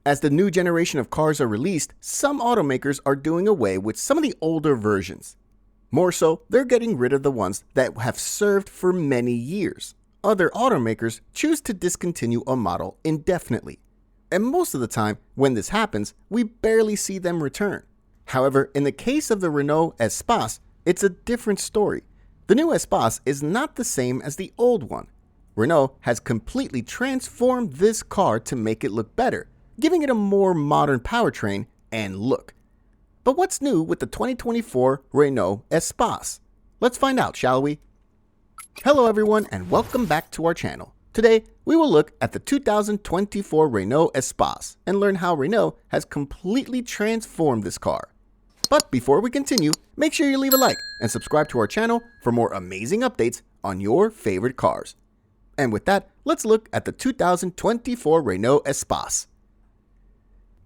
As the new generation of cars are released, some automakers are doing away with some of the older versions. More so, they're getting rid of the ones that have served for many years. Other automakers choose to discontinue a model indefinitely. And most of the time, when this happens, we barely see them return. However, in the case of the Renault Espace, it's a different story. The new Espace is not the same as the old one. Renault has completely transformed this car to make it look better, giving it a more modern powertrain and look. But what's new with the 2024 Renault Espace? Let's find out, shall we? Hello everyone and welcome back to our channel. Today, we will look at the 2024 Renault Espace and learn how Renault has completely transformed this car. But before we continue, make sure you leave a like and subscribe to our channel for more amazing updates on your favorite cars. And with that, let's look at the 2024 Renault Espace.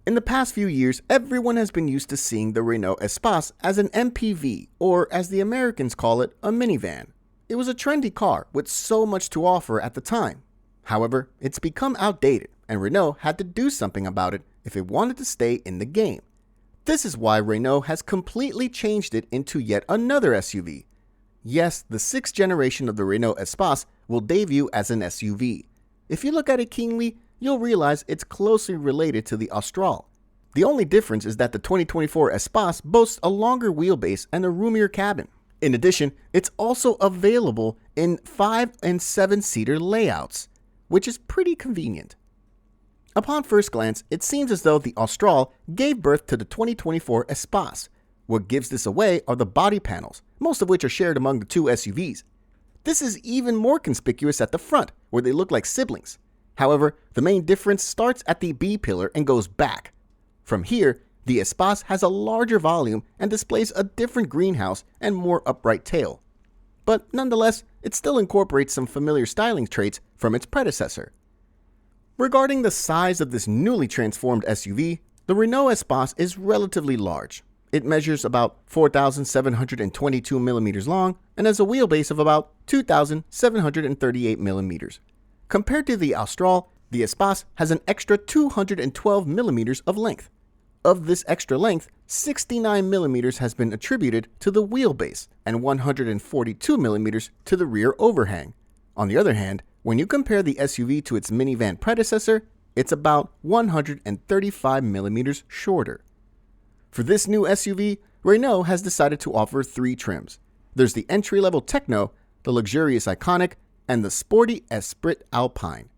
In the past few years, everyone has been used to seeing the Renault Espace as an MPV, or as the Americans call it, a minivan. It was a trendy car with so much to offer at the time. However, it's become outdated, and Renault had to do something about it if it wanted to stay in the game. This is why Renault has completely changed it into yet another SUV. Yes, the 6th generation of the Renault Espace will debut as an SUV. If you look at it keenly, you'll realize it's closely related to the Austral. The only difference is that the 2024 Espace boasts a longer wheelbase and a roomier cabin. In addition, it's also available in 5 and 7-seater layouts, which is pretty convenient. Upon first glance, it seems as though the Austral gave birth to the 2024 Espace. What gives this away are the body panels, most of which are shared among the two SUVs. This is even more conspicuous at the front, where they look like siblings. However, the main difference starts at the B-pillar and goes back. From here, the Espace has a larger volume and displays a different greenhouse and more upright tail. But nonetheless, it still incorporates some familiar styling traits from its predecessor. Regarding the size of this newly transformed SUV, the Renault Espace is relatively large. It measures about 4,722 millimeters long and has a wheelbase of about 2,738 millimeters. Compared to the Austral, the Espace has an extra 212 millimeters of length. Of this extra length, 69 millimeters has been attributed to the wheelbase and 142 millimeters to the rear overhang. On the other hand, when you compare the SUV to its minivan predecessor, it's about 135 millimeters shorter. For this new SUV, Renault has decided to offer 3 trims. There's the entry-level Techno, the luxurious Iconic, and the sporty Esprit Alpine.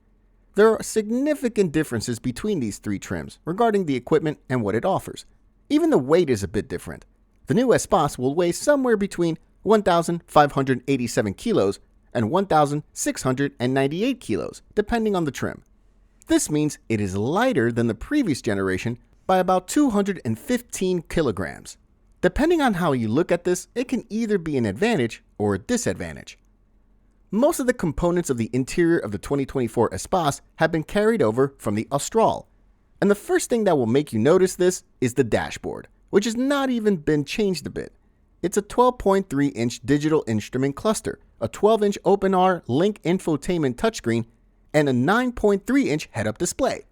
There are significant differences between these 3 trims regarding the equipment and what it offers. Even the weight is a bit different. The new Espace will weigh somewhere between 1,587 kilos and 1,698 kilos, depending on the trim. This means it is lighter than the previous generation by about 215 kilograms. Depending on how you look at this, it can either be an advantage or a disadvantage. Most of the components of the interior of the 2024 Espace have been carried over from the Austral. And the first thing that will make you notice this is the dashboard, which has not even been changed a bit. It's a 12.3-inch digital instrument cluster, a 12-inch OpenR Link infotainment touchscreen, and a 9.3-inch head-up display.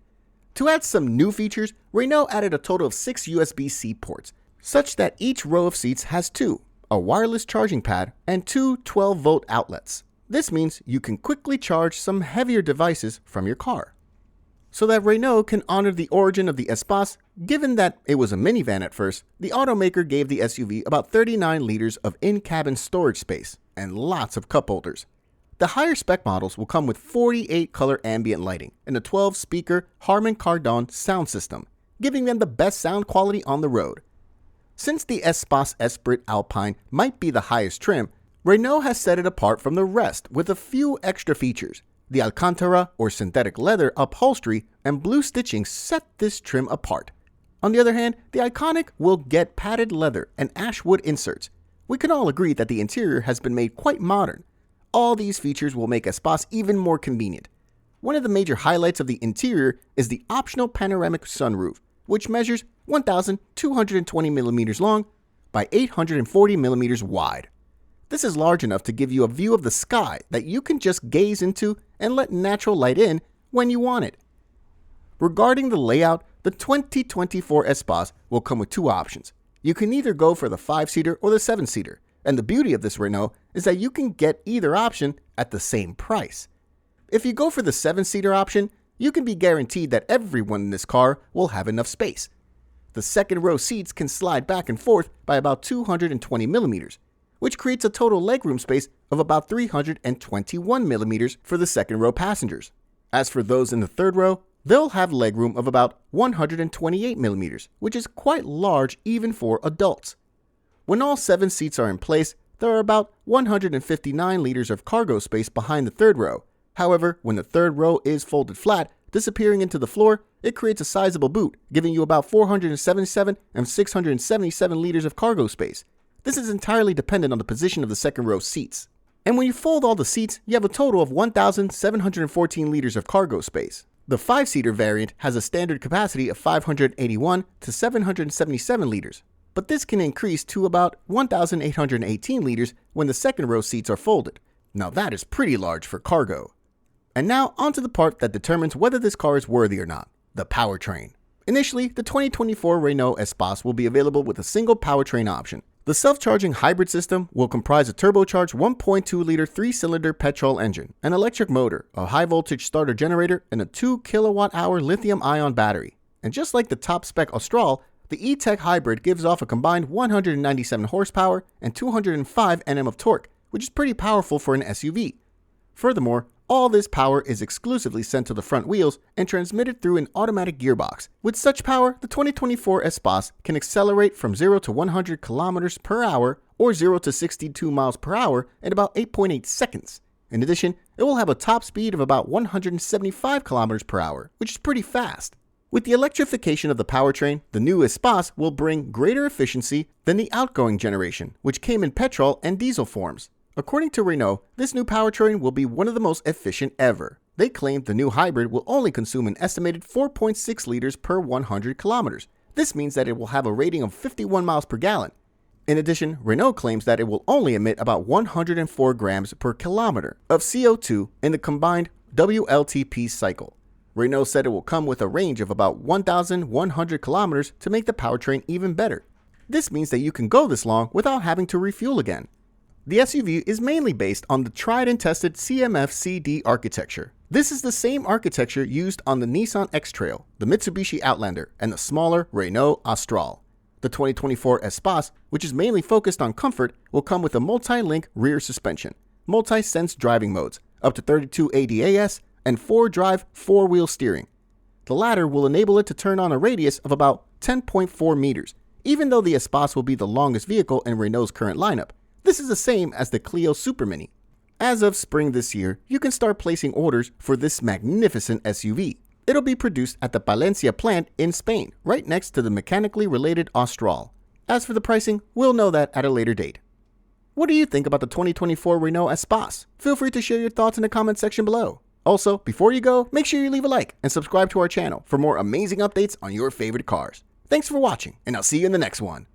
To add some new features, Renault added a total of 6 USB-C ports, such that each row of seats has 2, a wireless charging pad, and 2 12-volt outlets. This means you can quickly charge some heavier devices from your car. So that Renault can honor the origin of the Espace, given that it was a minivan at first, the automaker gave the SUV about 39 liters of in-cabin storage space and lots of cup holders. The higher spec models will come with 48 color ambient lighting and a 12-speaker Harman Kardon sound system, giving them the best sound quality on the road. Since the Espace Esprit Alpine might be the highest trim, Renault has set it apart from the rest with a few extra features. The Alcantara or synthetic leather upholstery and blue stitching set this trim apart. On the other hand, the Iconic will get padded leather and ashwood inserts. We can all agree that the interior has been made quite modern. All these features will make Espace even more convenient. One of the major highlights of the interior is the optional panoramic sunroof, which measures 1,220 millimeters long by 840 millimeters wide. This is large enough to give you a view of the sky that you can just gaze into and let natural light in when you want it. Regarding the layout, the 2024 Espace will come with two options. You can either go for the 5-seater or the 7-seater, and the beauty of this Renault is that you can get either option at the same price. If you go for the 7-seater option, you can be guaranteed that everyone in this car will have enough space. The second row seats can slide back and forth by about 220 millimeters, which creates a total legroom space of about 321 millimeters for the second row passengers. As for those in the third row, they'll have legroom of about 128 millimeters, which is quite large even for adults. When all 7 seats are in place, there are about 159 liters of cargo space behind the third row. However, when the third row is folded flat, disappearing into the floor, it creates a sizable boot, giving you about 477 and 677 liters of cargo space. This is entirely dependent on the position of the second row seats. And when you fold all the seats, you have a total of 1,714 liters of cargo space. The 5-seater variant has a standard capacity of 581 to 777 liters, but this can increase to about 1,818 liters when the second row seats are folded. Now that is pretty large for cargo. And now onto the part that determines whether this car is worthy or not, the powertrain. Initially, the 2024 Renault Espace will be available with a single powertrain option. The self-charging hybrid system will comprise a turbocharged 1.2-liter 3-cylinder petrol engine, an electric motor, a high-voltage starter generator, and a 2 kilowatt-hour lithium-ion battery. And just like the top-spec Austral, the E-Tech hybrid gives off a combined 197 horsepower and 205 Nm of torque, which is pretty powerful for an SUV. Furthermore, all this power is exclusively sent to the front wheels and transmitted through an automatic gearbox. With such power, the 2024 Espace can accelerate from 0 to 100 kilometers per hour or 0 to 62 miles per hour in about 8.8 seconds. In addition, it will have a top speed of about 175 kilometers per hour, which is pretty fast. With the electrification of the powertrain, the new Espace will bring greater efficiency than the outgoing generation, which came in petrol and diesel forms. According to Renault, this new powertrain will be one of the most efficient ever. They claim the new hybrid will only consume an estimated 4.6 liters per 100 kilometers. This means that it will have a rating of 51 miles per gallon. In addition, Renault claims that it will only emit about 104 grams per kilometer of CO2 in the combined WLTP cycle. Renault said it will come with a range of about 1,100 kilometers to make the powertrain even better. This means that you can go this long without having to refuel again. The SUV is mainly based on the tried and tested CMF-CD architecture. This is the same architecture used on the Nissan X-Trail, the Mitsubishi Outlander, and the smaller Renault Austral. The 2024 Espace, which is mainly focused on comfort, will come with a multi-link rear suspension, multi-sense driving modes, up to 32 ADAS, and 4-drive 4-wheel steering. The latter will enable it to turn on a radius of about 10.4 meters, even though the Espace will be the longest vehicle in Renault's current lineup. This is the same as the Clio Super Mini. As of spring this year, you can start placing orders for this magnificent SUV. It'll be produced at the Palencia plant in Spain, right next to the mechanically related Austral. As for the pricing, we'll know that at a later date. What do you think about the 2024 Renault Espace? Feel free to share your thoughts in the comment section below. Also, before you go, make sure you leave a like and subscribe to our channel for more amazing updates on your favorite cars. Thanks for watching, and I'll see you in the next one.